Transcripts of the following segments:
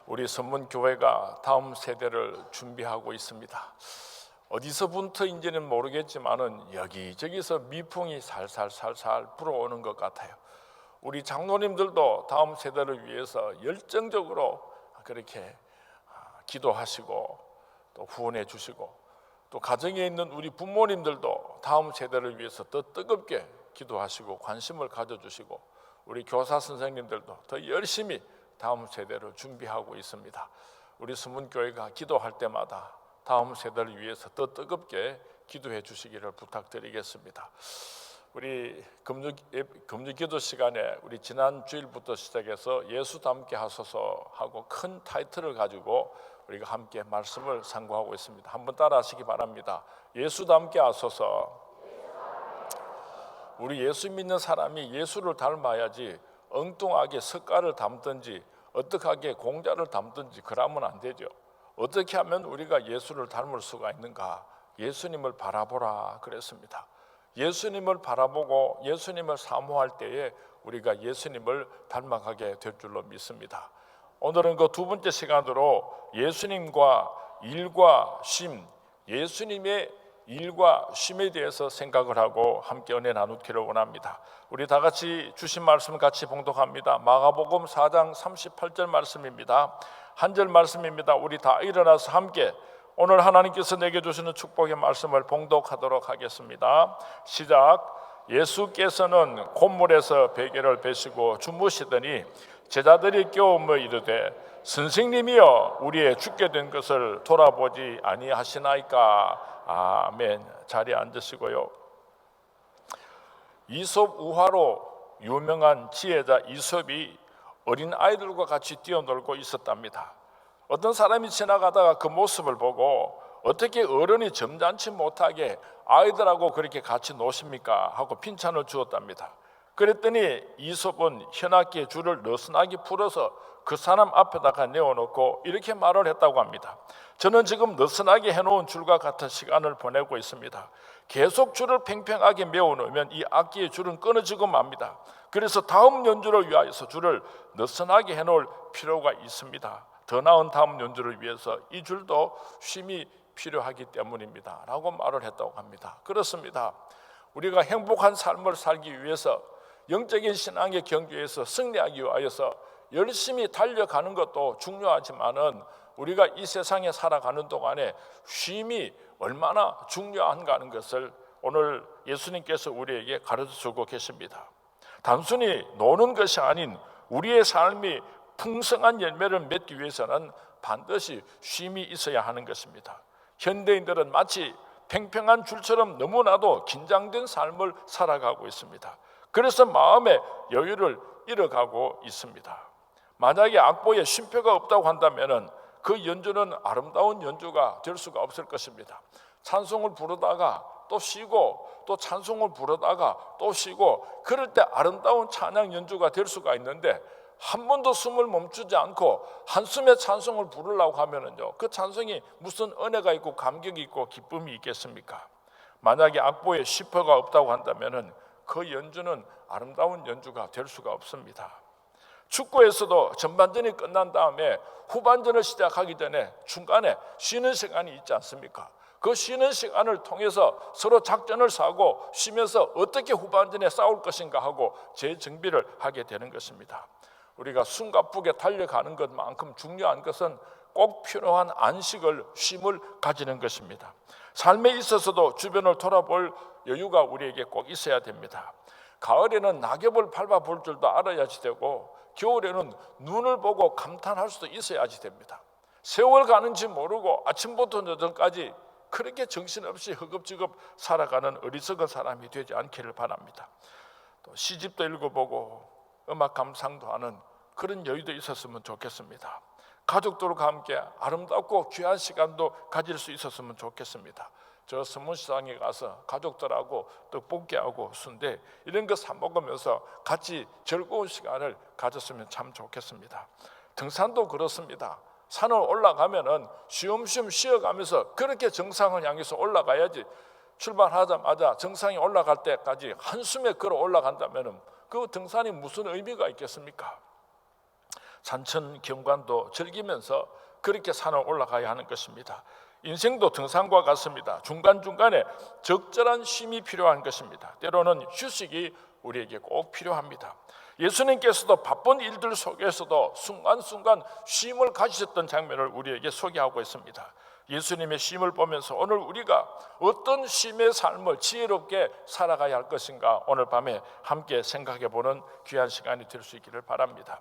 우리 선문교회가 다음 세대를 준비하고 있습니다. 어디서부터인지는 모르겠지만은 여기저기서 미풍이 살살살살 불어오는 것 같아요. 우리 장로님들도 다음 세대를 위해서 열정적으로 그렇게 기도하시고 또 후원해 주시고, 또 가정에 있는 우리 부모님들도 다음 세대를 위해서 더 뜨겁게 기도하시고 관심을 가져주시고, 우리 교사 선생님들도 더 열심히 다음 세대를 준비하고 있습니다. 우리 선문교회가 기도할 때마다 다음 세대를 위해서 더 뜨겁게 기도해 주시기를 부탁드리겠습니다. 우리 금요 기도 시간에 우리 지난 주일부터 시작해서 예수 닮게 하소서 하고 큰 타이틀을 가지고 우리가 함께 말씀을 상고하고 있습니다. 한번 따라 하시기 바랍니다. 예수 닮게 하소서. 우리 예수 믿는 사람이 예수를 닮아야지 엉뚱하게 석가를 닮든지 어떡하게 공자를 닮든지 그러면 안 되죠. 어떻게 하면 우리가 예수를 닮을 수가 있는가? 예수님을 바라보라 그랬습니다. 예수님을 바라보고 예수님을 사모할 때에 우리가 예수님을 닮아가게 될 줄로 믿습니다. 오늘은 그 두 번째 시간으로 예수님과 일과 쉼, 예수님의 일과 쉼에 대해서 생각을 하고 함께 은혜 나누기를 원합니다. 우리 다 같이 주신 말씀 같이 봉독합니다. 마가복음 4장 38절 말씀입니다. 한 절 말씀입니다. 우리 다 일어나서 함께 오늘 하나님께서 내게 주시는 축복의 말씀을 봉독하도록 하겠습니다. 시작. 예수께서는 콧물에서 베개를 베시고 주무시더니 제자들이 깨우며 이르되 선생님이여 우리의 죽게 된 것을 돌아보지 아니하시나이까. 아멘. 자리에 앉으시고요. 이솝 우화로 유명한 지혜자 이솝이 어린 아이들과 같이 뛰어놀고 있었답니다. 어떤 사람이 지나가다가 그 모습을 보고 어떻게 어른이 점잖지 못하게 아이들하고 그렇게 같이 노십니까? 하고 핀찬을 주었답니다. 그랬더니 이솝은 현악기에 줄을 느슨하게 풀어서 그 사람 앞에다가 내어놓고 이렇게 말을 했다고 합니다. 저는 지금 느슨하게 해놓은 줄과 같은 시간을 보내고 있습니다. 계속 줄을 팽팽하게 메어놓으면 이 악기의 줄은 끊어지고 맙니다. 그래서 다음 연주를 위하여서 줄을 느슨하게 해놓을 필요가 있습니다. 더 나은 다음 연주를 위해서 이 줄도 쉼이 필요하기 때문입니다 라고 말을 했다고 합니다. 그렇습니다. 우리가 행복한 삶을 살기 위해서 영적인 신앙의 경주에서 승리하기 위하여서 열심히 달려가는 것도 중요하지만은 우리가 이 세상에 살아가는 동안에 쉼이 얼마나 중요한가 하는 것을 오늘 예수님께서 우리에게 가르쳐주고 계십니다. 단순히 노는 것이 아닌 우리의 삶이 풍성한 열매를 맺기 위해서는 반드시 쉼이 있어야 하는 것입니다. 현대인들은 마치 팽팽한 줄처럼 너무나도 긴장된 삶을 살아가고 있습니다. 그래서 마음의 여유를 잃어가고 있습니다. 만약에 악보에 쉼표가 없다고 한다면 그 연주는 아름다운 연주가 될 수가 없을 것입니다. 찬송을 부르다가 또 쉬고 또 찬송을 부르다가 또 쉬고 그럴 때 아름다운 찬양 연주가 될 수가 있는데 한 번도 숨을 멈추지 않고 한숨에 찬송을 부르려고 하면은요, 그 찬송이 무슨 은혜가 있고 감격이 있고 기쁨이 있겠습니까? 만약에 악보에 쉼표가 없다고 한다면은 그 연주는 아름다운 연주가 될 수가 없습니다. 축구에서도 전반전이 끝난 다음에 후반전을 시작하기 전에 중간에 쉬는 시간이 있지 않습니까? 그 쉬는 시간을 통해서 서로 작전을 사고 쉬면서 어떻게 후반전에 싸울 것인가 하고 재정비를 하게 되는 것입니다. 우리가 숨가쁘게 달려가는 것만큼 중요한 것은 꼭 필요한 안식을, 쉼을 가지는 것입니다. 삶에 있어서도 주변을 돌아볼 여유가 우리에게 꼭 있어야 됩니다. 가을에는 낙엽을 밟아볼 줄도 알아야지 되고 겨울에는 눈을 보고 감탄할 수도 있어야지 됩니다. 세월 가는지 모르고 아침부터 저녁까지 그렇게 정신없이 허겁지겁 살아가는 어리석은 사람이 되지 않기를 바랍니다. 또 시집도 읽어보고 음악 감상도 하는 그런 여유도 있었으면 좋겠습니다. 가족들과 함께 아름답고 귀한 시간도 가질 수 있었으면 좋겠습니다. 저 선문시장에 가서 가족들하고 떡볶이하고 순대 이런 거 사 먹으면서 같이 즐거운 시간을 가졌으면 참 좋겠습니다. 등산도 그렇습니다. 산을 올라가면은 쉬엄쉬엄 쉬어가면서 그렇게 정상을 향해서 올라가야지, 출발하자마자 정상에 올라갈 때까지 한숨에 걸어 올라간다면은 그 등산이 무슨 의미가 있겠습니까? 산천 경관도 즐기면서 그렇게 산을 올라가야 하는 것입니다. 인생도 등산과 같습니다. 중간중간에 적절한 쉼이 필요한 것입니다. 때로는 휴식이 우리에게 꼭 필요합니다. 예수님께서도 바쁜 일들 속에서도 순간순간 쉼을 가지셨던 장면을 우리에게 소개하고 있습니다. 예수님의 쉼을 보면서 오늘 우리가 어떤 쉼의 삶을 지혜롭게 살아가야 할 것인가 오늘 밤에 함께 생각해 보는 귀한 시간이 될 수 있기를 바랍니다.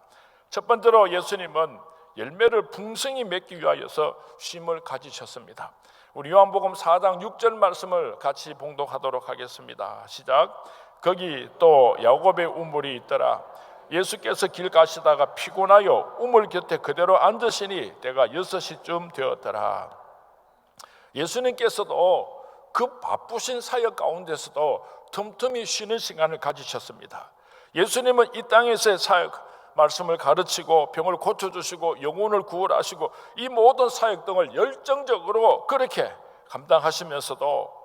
첫 번째로 예수님은 열매를 풍성히 맺기 위하여서 쉼을 가지셨습니다. 우리 요한복음 4장 6절 말씀을 같이 봉독하도록 하겠습니다. 시작. 거기 또 야곱의 우물이 있더라. 예수께서 길 가시다가 피곤하여 우물 곁에 그대로 앉으시니 때가 6시쯤 되었더라. 예수님께서도 그 바쁘신 사역 가운데서도 틈틈이 쉬는 시간을 가지셨습니다. 예수님은 이 땅에서의 사역, 말씀을 가르치고 병을 고쳐주시고 영혼을 구원하시고 이 모든 사역 등을 열정적으로 그렇게 감당하시면서도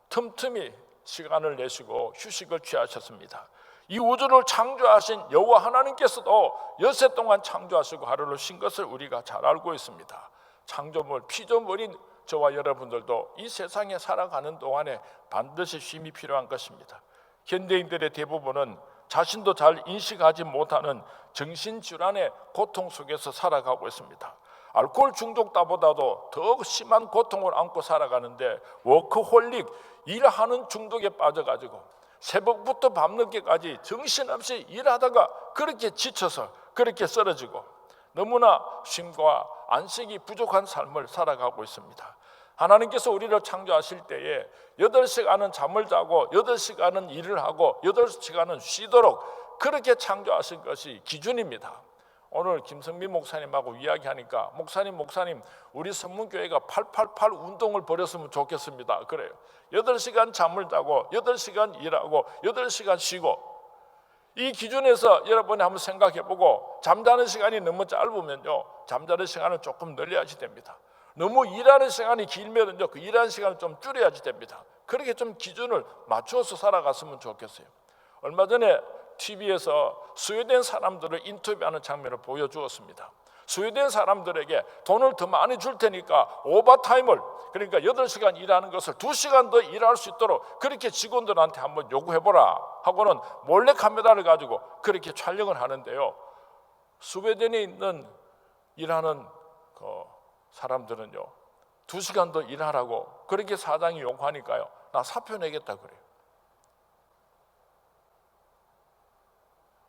틈틈이 시간을 내시고 휴식을 취하셨습니다. 이 우주를 창조하신 여호와 하나님께서도 엿새 동안 창조하시고 하루를 쉰 것을 우리가 잘 알고 있습니다. 창조물 피조물인 저와 여러분들도 이 세상에 살아가는 동안에 반드시 쉼이 필요한 것입니다. 현대인들의 대부분은 자신도 잘 인식하지 못하는 정신질환의 고통 속에서 살아가고 있습니다. 알코올 중독자보다도 더 심한 고통을 안고 살아가는데 워크홀릭, 일하는 중독에 빠져가지고 새벽부터 밤늦게까지 정신없이 일하다가 그렇게 지쳐서 그렇게 쓰러지고 너무나 쉼과 안식이 부족한 삶을 살아가고 있습니다. 하나님께서 우리를 창조하실 때에 8시간은 잠을 자고 8시간은 일을 하고 8시간은 쉬도록 그렇게 창조하신 것이 기준입니다. 오늘 김성민 목사님하고 이야기하니까 목사님 우리 선문교회가 888 운동을 벌였으면 좋겠습니다. 그래요. 8시간 잠을 자고 8시간 일하고 8시간 쉬고 이 기준에서 여러분이 한번 생각해보고 잠자는 시간이 너무 짧으면요 잠자는 시간을 조금 늘려야지 됩니다. 너무 일하는 시간이 길면은요 그 일하는 시간을 좀 줄여야지 됩니다. 그렇게 좀 기준을 맞추어서 살아갔으면 좋겠어요. 얼마 전에 TV에서 스웨덴 사람들을 인터뷰하는 장면을 보여주었습니다. 스웨덴 사람들에게 돈을 더 많이 줄 테니까 오버타임을 그러니까 8시간 일하는 것을 2시간 더 일할 수 있도록 그렇게 직원들한테 한번 요구해보라 하고는 몰래 카메라를 가지고 그렇게 촬영을 하는데요. 스웨덴에 있는 일하는 사람들은요 2시간 더 일하라고 그렇게 사장이 요구하니까요 나 사표 내겠다 그래요.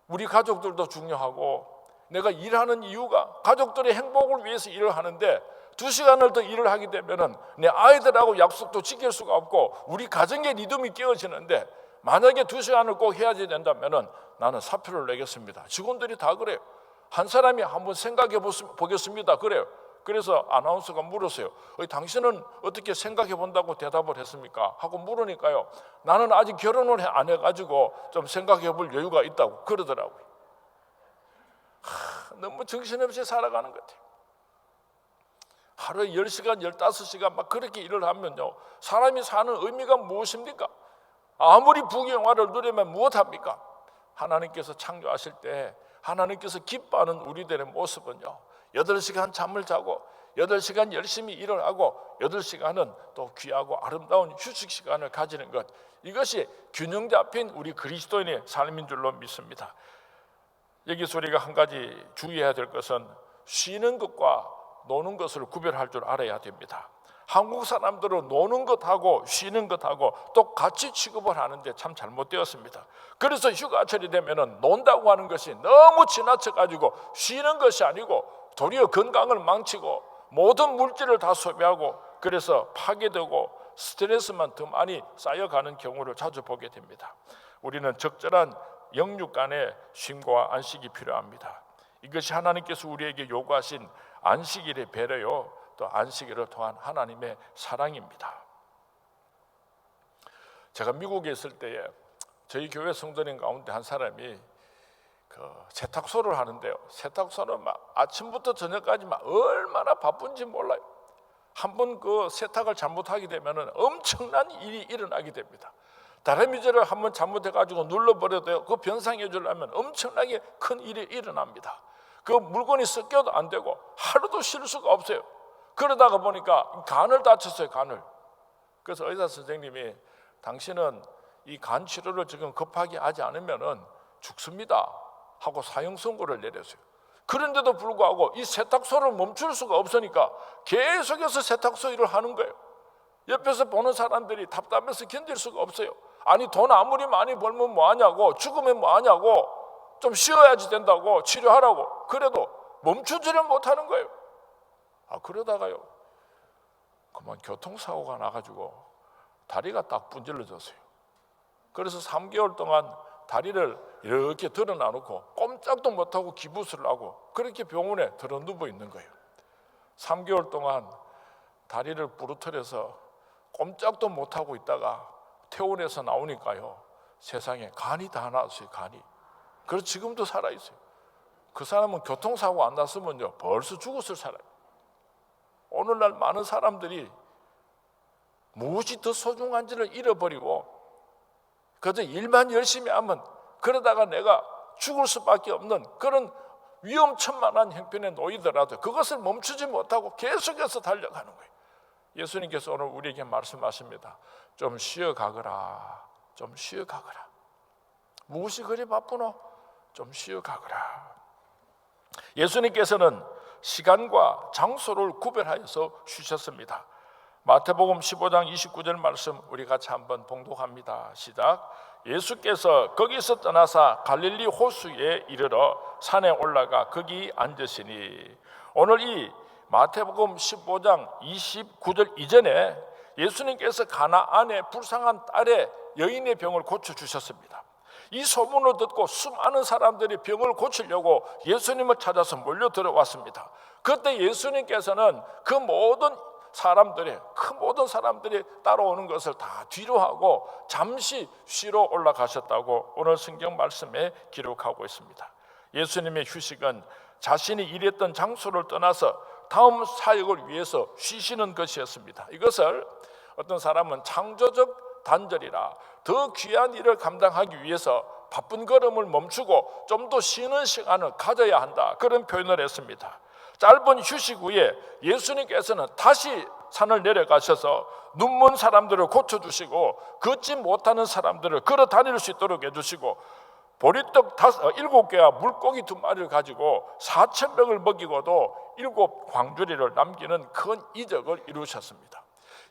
우리 가족들도 중요하고 내가 일하는 이유가 가족들의 행복을 위해서 일을 하는데 2시간을 더 일을 하게 되면은 내 아이들하고 약속도 지킬 수가 없고 우리 가정의 리듬이 깨어지는데 만약에 2시간을 꼭 해야 된다면은 나는 사표를 내겠습니다. 직원들이 다 그래요. 한 사람이 한번 생각해 보겠습니다. 그래요. 그래서 아나운서가 물었어요. 당신은 어떻게 생각해 본다고 대답을 했습니까? 하고 물으니까요. 나는 아직 결혼을 안 해가지고 좀 생각해 볼 여유가 있다고 그러더라고요. 너무 정신없이 살아가는 것 같아요. 하루에 10시간, 15시간 막 그렇게 일을 하면요. 사람이 사는 의미가 무엇입니까? 아무리 부귀영화를 누리면 무엇합니까? 하나님께서 창조하실 때 하나님께서 기뻐하는 우리들의 모습은요. 8시간 잠을 자고 8시간 열심히 일을 하고 8시간은 또 귀하고 아름다운 휴식 시간을 가지는 것, 이것이 균형 잡힌 우리 그리스도인의 삶인 줄로 믿습니다. 여기서 우리가 한 가지 주의해야 될 것은 쉬는 것과 노는 것을 구별할 줄 알아야 됩니다. 한국 사람들은 노는 것하고 쉬는 것하고 똑같이 취급을 하는데 참 잘못되었습니다. 그래서 휴가철이 되면은 논다고 하는 것이 너무 지나쳐가지고 쉬는 것이 아니고 도리어 건강을 망치고 모든 물질을 다 소비하고 그래서 파괴되고 스트레스만 더 많이 쌓여가는 경우를 자주 보게 됩니다. 우리는 적절한 영육 간의 쉼과 안식이 필요합니다. 이것이 하나님께서 우리에게 요구하신 안식일의 배려요 또 안식일을 통한 하나님의 사랑입니다. 제가 미국에 있을 때에 저희 교회 성도님 가운데 한 사람이 세탁소를 하는데요. 세탁소는 막 아침부터 저녁까지 막 얼마나 바쁜지 몰라요. 한번 그 세탁을 잘못하게 되면 엄청난 일이 일어나게 됩니다. 다람쥐를 한번 잘못해가지고 눌러버려도요. 그 변상해 주려면 엄청나게 큰 일이 일어납니다. 그 물건이 섞여도 안 되고 하루도 쉴 수가 없어요. 그러다가 보니까 간을 다쳤어요. 간을. 그래서 의사 선생님이 당신은 이 간 치료를 지금 급하게 하지 않으면 죽습니다 하고 사형 선고를 내렸어요. 그런데도 불구하고 이 세탁소를 멈출 수가 없으니까 계속해서 세탁소 일을 하는 거예요. 옆에서 보는 사람들이 답답해서 견딜 수가 없어요. 아니 돈 아무리 많이 벌면 뭐하냐고, 죽으면 뭐하냐고, 좀 쉬어야지 된다고, 치료하라고. 그래도 멈추지를 못하는 거예요. 그러다가요 그만 교통사고가 나가지고 다리가 딱 분질러졌어요. 그래서 3개월 동안 다리를 이렇게 드러나놓고 꼼짝도 못하고 기부스를 하고 그렇게 병원에 들어 누워 있는 거예요. 3개월 동안 다리를 부러뜨려서 꼼짝도 못하고 있다가 퇴원해서 나오니까요 세상에 간이 다 나왔어요. 간이. 그래서 지금도 살아있어요. 그 사람은 교통사고 안 났으면요 벌써 죽었을 사람이에요. 오늘날 많은 사람들이 무엇이 더 소중한지를 잃어버리고 그저 일만 열심히 하면 그러다가 내가 죽을 수밖에 없는 그런 위험천만한 형편에 놓이더라도 그것을 멈추지 못하고 계속해서 달려가는 거예요. 예수님께서 오늘 우리에게 말씀하십니다. 좀 쉬어가거라. 좀 쉬어가거라. 무엇이 그리 바쁘노? 좀 쉬어가거라. 예수님께서는 시간과 장소를 구별하여서 쉬셨습니다. 마태복음 15장 29절 말씀 우리 같이 한번 봉독합니다. 시작. 예수께서 거기서 떠나사 갈릴리 호수에 이르러 산에 올라가 거기 앉으시니. 오늘 이 마태복음 15장 29절 이전에 예수님께서 가나안의 불쌍한 딸의 여인의 병을 고쳐주셨습니다. 이 소문을 듣고 수많은 사람들이 병을 고치려고 예수님을 찾아서 몰려 들어왔습니다. 그때 예수님께서는 그 모든 사람들이 따라오는 것을 다 뒤로 하고 잠시 쉬러 올라가셨다고 오늘 성경 말씀에 기록하고 있습니다. 예수님의 휴식은 자신이 일했던 장소를 떠나서 다음 사역을 위해서 쉬시는 것이었습니다. 이것을 어떤 사람은 창조적 단절이라 더 귀한 일을 감당하기 위해서 바쁜 걸음을 멈추고 좀 더 쉬는 시간을 가져야 한다, 그런 표현을 했습니다. 짧은 휴식 후에 예수님께서는 다시 산을 내려가셔서 눈먼 사람들을 고쳐주시고 걷지 못하는 사람들을 걸어 다닐 수 있도록 해주시고 보리떡 7개와 물고기 2마리를 가지고 4,000명을 먹이고도 7광주리를 남기는 큰 이적을 이루셨습니다.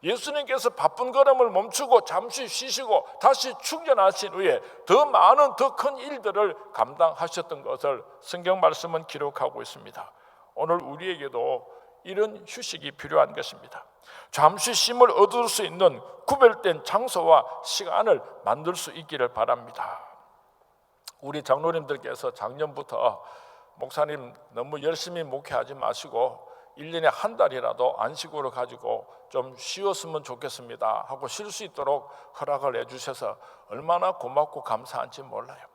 예수님께서 바쁜 걸음을 멈추고 잠시 쉬시고 다시 충전하신 후에 더 많은 더 큰 일들을 감당하셨던 것을 성경 말씀은 기록하고 있습니다. 오늘 우리에게도 이런 휴식이 필요한 것입니다. 잠시 쉼을 얻을 수 있는 구별된 장소와 시간을 만들 수 있기를 바랍니다. 우리 장로님들께서 작년부터 목사님 너무 열심히 목회하지 마시고 1년에 한 달이라도 안식으로 가지고 좀 쉬었으면 좋겠습니다 하고 쉴 수 있도록 허락을 해주셔서 얼마나 고맙고 감사한지 몰라요.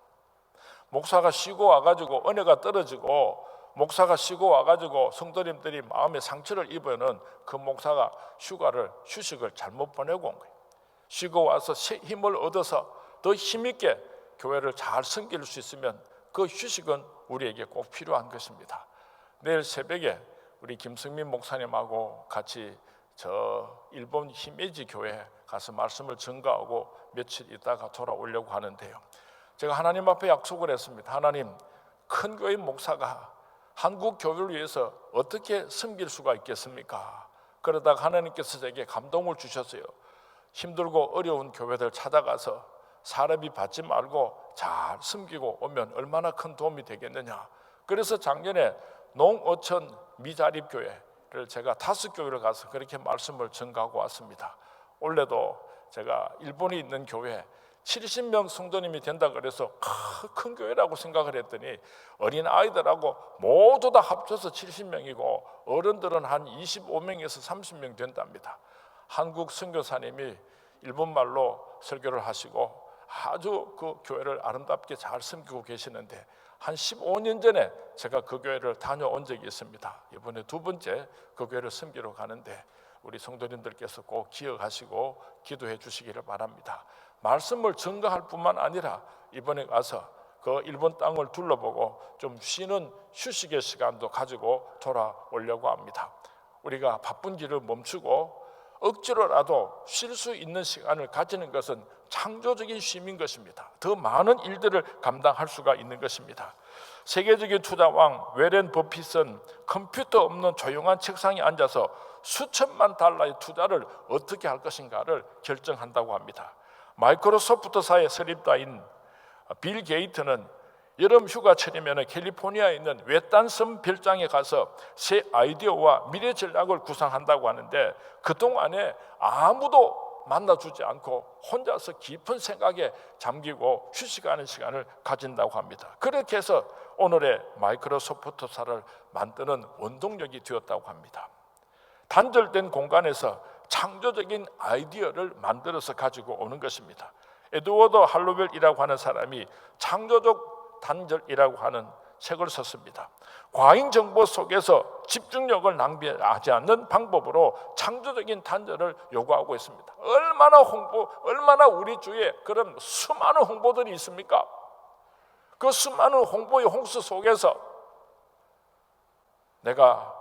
목사가 쉬고 와가지고 은혜가 떨어지고 목사가 쉬고 와가지고 성도님들이 마음에 상처를 입으면 그 목사가 휴식을 잘못 보내고 온 거예요. 쉬고 와서 힘을 얻어서 더 힘있게 교회를 잘 섬길 수 있으면 그 휴식은 우리에게 꼭 필요한 것입니다. 내일 새벽에 우리 김승민 목사님하고 같이 저 일본 히메지 교회 가서 말씀을 증거하고 며칠 있다가 돌아오려고 하는데요. 제가 하나님 앞에 약속을 했습니다. 하나님, 큰 교회 목사가 한국 교회를 위해서 어떻게 섬길 수가 있겠습니까? 그러다가 하나님께서 제게 감동을 주셨어요. 힘들고 어려운 교회들 찾아가서 사람이 받지 말고 잘 섬기고 오면 얼마나 큰 도움이 되겠느냐. 그래서 작년에 농어촌 미자립교회를 제가 5교회를 가서 그렇게 말씀을 전가하고 왔습니다. 올해도 제가 일본에 있는 교회 70명 성도님이 된다 그래서 큰 교회라고 생각을 했더니 어린 아이들하고 모두 다 합쳐서 70명이고 어른들은 한 25명에서 30명 된답니다. 한국 선교사님이 일본말로 설교를 하시고 아주 그 교회를 아름답게 잘 섬기고 계시는데 한 15년 전에 제가 그 교회를 다녀온 적이 있습니다. 이번에 2번째 그 교회를 섬기러 가는데 우리 성도님들께서 꼭 기억하시고 기도해 주시기를 바랍니다. 말씀을 증거할 뿐만 아니라 이번에 가서 그 일본 땅을 둘러보고 좀 쉬는 휴식의 시간도 가지고 돌아오려고 합니다. 우리가 바쁜 길을 멈추고 억지로라도 쉴 수 있는 시간을 가지는 것은 창조적인 쉼인 것입니다. 더 많은 일들을 감당할 수가 있는 것입니다. 세계적인 투자왕 웨렌 버핏은 컴퓨터 없는 조용한 책상에 앉아서 수천만 달러의 투자를 어떻게 할 것인가를 결정한다고 합니다. 마이크로소프트사의 설립자인 빌 게이트는 여름 휴가철이면 캘리포니아에 있는 외딴 섬 별장에 가서 새 아이디어와 미래 전략을 구상한다고 하는데, 그동안에 아무도 만나주지 않고 혼자서 깊은 생각에 잠기고 휴식하는 시간을 가진다고 합니다. 그렇게 해서 오늘의 마이크로소프트사를 만드는 원동력이 되었다고 합니다. 단절된 공간에서 창조적인 아이디어를 만들어서 가지고 오는 것입니다. 에드워드 할로웰이라고 하는 사람이 창조적 단절이라고 하는 책을 썼습니다. 과잉 정보 속에서 집중력을 낭비하지 않는 방법으로 창조적인 단절을 요구하고 있습니다. 얼마나 우리 주위에 그런 수많은 홍보들이 있습니까? 그 수많은 홍보의 홍수 속에서 내가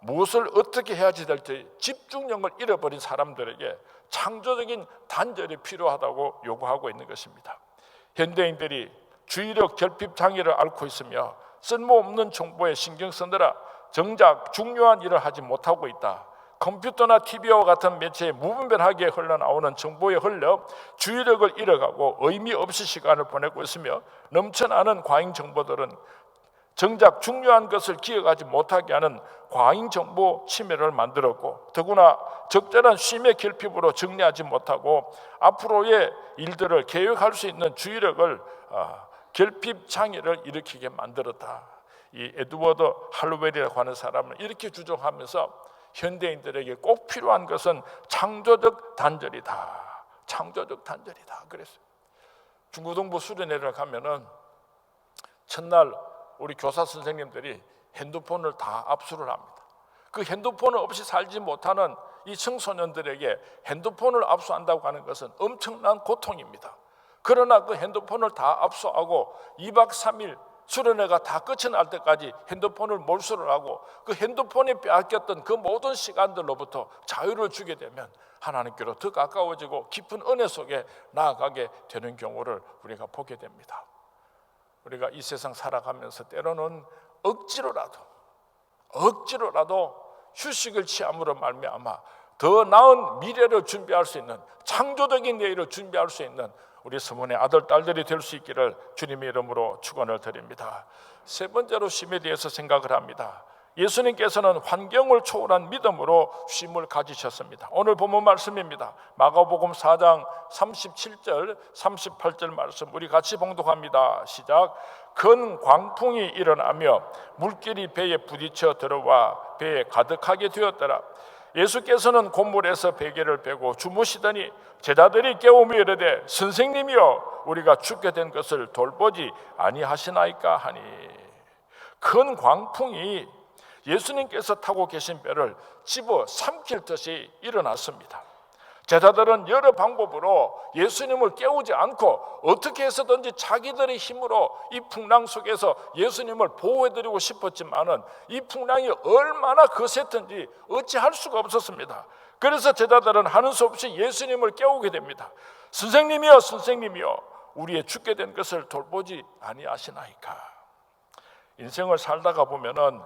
무엇을 어떻게 해야지 될지 집중력을 잃어버린 사람들에게 창조적인 단절이 필요하다고 요구하고 있는 것입니다. 현대인들이 주의력 결핍 장애를 앓고 있으며 쓸모없는 정보에 신경 쓰느라 정작 중요한 일을 하지 못하고 있다. 컴퓨터나 TV와 같은 매체에 무분별하게 흘러나오는 정보에 흘려 주의력을 잃어가고 의미 없이 시간을 보내고 있으며, 넘쳐나는 과잉 정보들은 정작 중요한 것을 기억하지 못하게 하는 과잉 정보 치매를 만들었고, 더구나 적절한 쉼의 결핍으로 정리하지 못하고 앞으로의 일들을 계획할 수 있는 주의력을 결핍 장애를 일으키게 만들었다. 이 에드워드 할로웰이라고 하는 사람은 이렇게 주장하면서 현대인들에게 꼭 필요한 것은 창조적 단절이다. 창조적 단절이다. 그랬어요. 중고등부 수련회를 가면은 첫날 우리 교사 선생님들이 핸드폰을 다 압수를 합니다. 그 핸드폰을 없이 살지 못하는 이 청소년들에게 핸드폰을 압수한다고 하는 것은 엄청난 고통입니다. 그러나 그 핸드폰을 다 압수하고 2박 3일 수련회가 다 끝이 날 때까지 핸드폰을 몰수를 하고 그 핸드폰에 빼앗겼던 그 모든 시간들로부터 자유를 주게 되면 하나님께로 더 가까워지고 깊은 은혜 속에 나아가게 되는 경우를 우리가 보게 됩니다. 우리가 이 세상 살아가면서 때로는 억지로라도 휴식을 취함으로 말미암아 더 나은 미래를 준비할 수 있는, 창조적인 내일을 준비할 수 있는 우리 서문의 아들, 딸들이 될 수 있기를 주님의 이름으로 축원을 드립니다. 세 번째로 쉼에 대해서 생각을 합니다. 예수님께서는 환경을 초월한 믿음으로 쉼을 가지셨습니다. 오늘 본문 말씀입니다. 마가복음 4장 37절 38절 말씀 우리 같이 봉독합니다. 시작. 큰 광풍이 일어나며 물길이 배에 부딪혀 들어와 배에 가득하게 되었더라. 예수께서는 곤물에서 베개를 베고 주무시더니 제자들이 깨우며 이르되 선생님이여 우리가 죽게 된 것을 돌보지 아니하시나이까 하니. 큰 광풍이 예수님께서 타고 계신 배를 집어 삼킬 듯이 일어났습니다. 제자들은 여러 방법으로 예수님을 깨우지 않고 어떻게 해서든지 자기들의 힘으로 이 풍랑 속에서 예수님을 보호해드리고 싶었지만은 이 풍랑이 얼마나 거셌든지 어찌할 수가 없었습니다. 그래서 제자들은 하는 수 없이 예수님을 깨우게 됩니다. 선생님이여 선생님이여 우리의 죽게 된 것을 돌보지 아니하시나이까. 인생을 살다가 보면은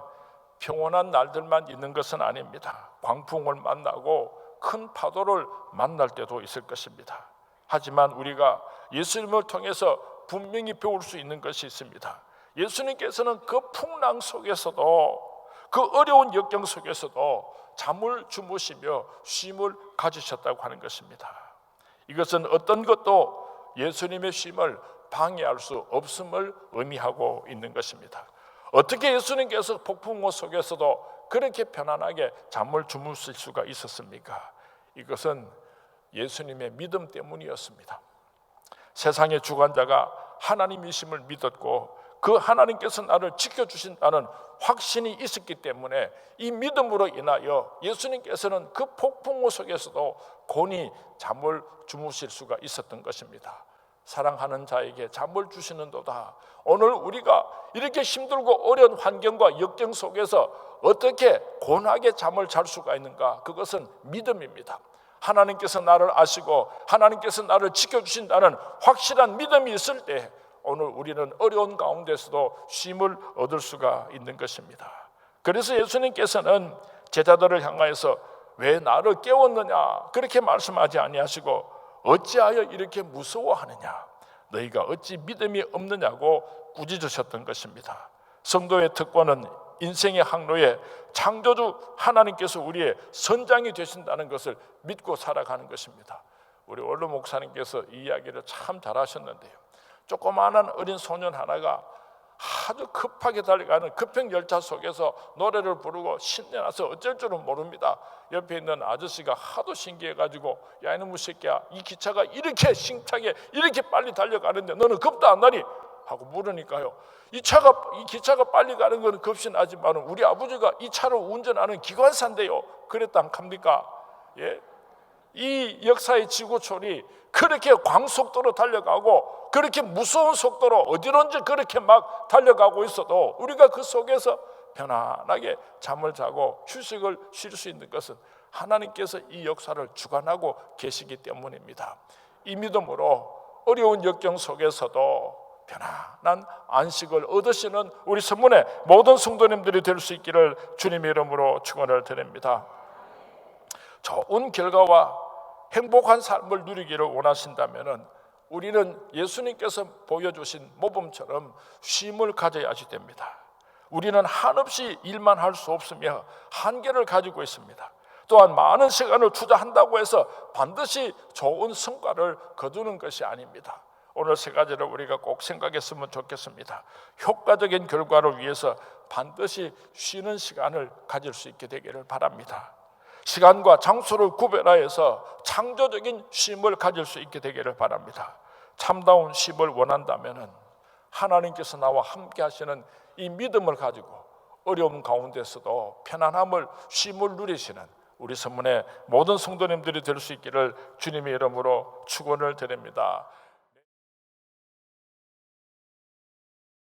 평온한 날들만 있는 것은 아닙니다. 광풍을 만나고 큰 파도를 만날 때도 있을 것입니다. 하지만 우리가 예수님을 통해서 분명히 배울 수 있는 것이 있습니다. 예수님께서는 그 풍랑 속에서도, 그 어려운 역경 속에서도 잠을 주무시며 쉼을 가지셨다고 하는 것입니다. 이것은 어떤 것도 예수님의 쉼을 방해할 수 없음을 의미하고 있는 것입니다. 어떻게 예수님께서 폭풍우 속에서도 그렇게 편안하게 잠을 주무실 수가 있었습니까? 이것은 예수님의 믿음 때문이었습니다. 세상의 주관자가 하나님이심을 믿었고 그 하나님께서 나를 지켜주신다는 확신이 있었기 때문에 이 믿음으로 인하여 예수님께서는 그 폭풍우 속에서도 곤히 잠을 주무실 수가 있었던 것입니다. 사랑하는 자에게 잠을 주시는도다. 오늘 우리가 이렇게 힘들고 어려운 환경과 역경 속에서 어떻게 고운하게 잠을 잘 수가 있는가? 그것은 믿음입니다. 하나님께서 나를 아시고 하나님께서 나를 지켜주신다는 확실한 믿음이 있을 때 오늘 우리는 어려운 가운데서도 쉼을 얻을 수가 있는 것입니다. 그래서 예수님께서는 제자들을 향하여서 왜 나를 깨웠느냐 그렇게 말씀하지 아니하시고 어찌하여 이렇게 무서워하느냐, 너희가 어찌 믿음이 없느냐고 꾸짖으셨던 것입니다. 성도의 특권은 인생의 항로에 창조주 하나님께서 우리의 선장이 되신다는 것을 믿고 살아가는 것입니다. 우리 원로 목사님께서 이 이야기를 참 잘하셨는데요, 조그마한 어린 소년 하나가 아주 급하게 달려가는 급행 열차 속에서 노래를 부르고 신내나서 어쩔 줄은 모릅니다. 옆에 있는 아저씨가 하도 신기해가지고 야 이놈의 새끼야, 이 기차가 이렇게 심차게 이렇게 빨리 달려가는데 너는 겁도 안 나니? 하고 물으니까요, 이 기차가 빨리 가는 건 겁이 나지만 우리 아버지가 이 차를 운전하는 기관사인데요 그랬다 안 합니까? 예? 이 역사의 지구촌이 그렇게 광속도로 달려가고 그렇게 무서운 속도로 어디론지 그렇게 막 달려가고 있어도 우리가 그 속에서 편안하게 잠을 자고 휴식을 쉴 수 있는 것은 하나님께서 이 역사를 주관하고 계시기 때문입니다. 이 믿음으로 어려운 역경 속에서도 편안한 안식을 얻으시는 우리 선문의 모든 성도님들이 될 수 있기를 주님의 이름으로 축원을 드립니다. 좋은 결과와 행복한 삶을 누리기를 원하신다면 우리는 예수님께서 보여주신 모범처럼 쉼을 가져야지 됩니다. 우리는 한없이 일만 할 수 없으며 한계를 가지고 있습니다. 또한 많은 시간을 투자한다고 해서 반드시 좋은 성과를 거두는 것이 아닙니다. 오늘 세 가지를 우리가 꼭 생각했으면 좋겠습니다. 효과적인 결과를 위해서 반드시 쉬는 시간을 가질 수 있게 되기를 바랍니다. 시간과 장소를 구별하여서 창조적인 쉼을 가질 수 있게 되기를 바랍니다. 참다운 쉼을 원한다면 하나님께서 나와 함께 하시는 이 믿음을 가지고 어려움 가운데서도 편안함을 쉼을 누리시는 우리 선문의 모든 성도님들이 될 수 있기를 주님의 이름으로 축원을 드립니다.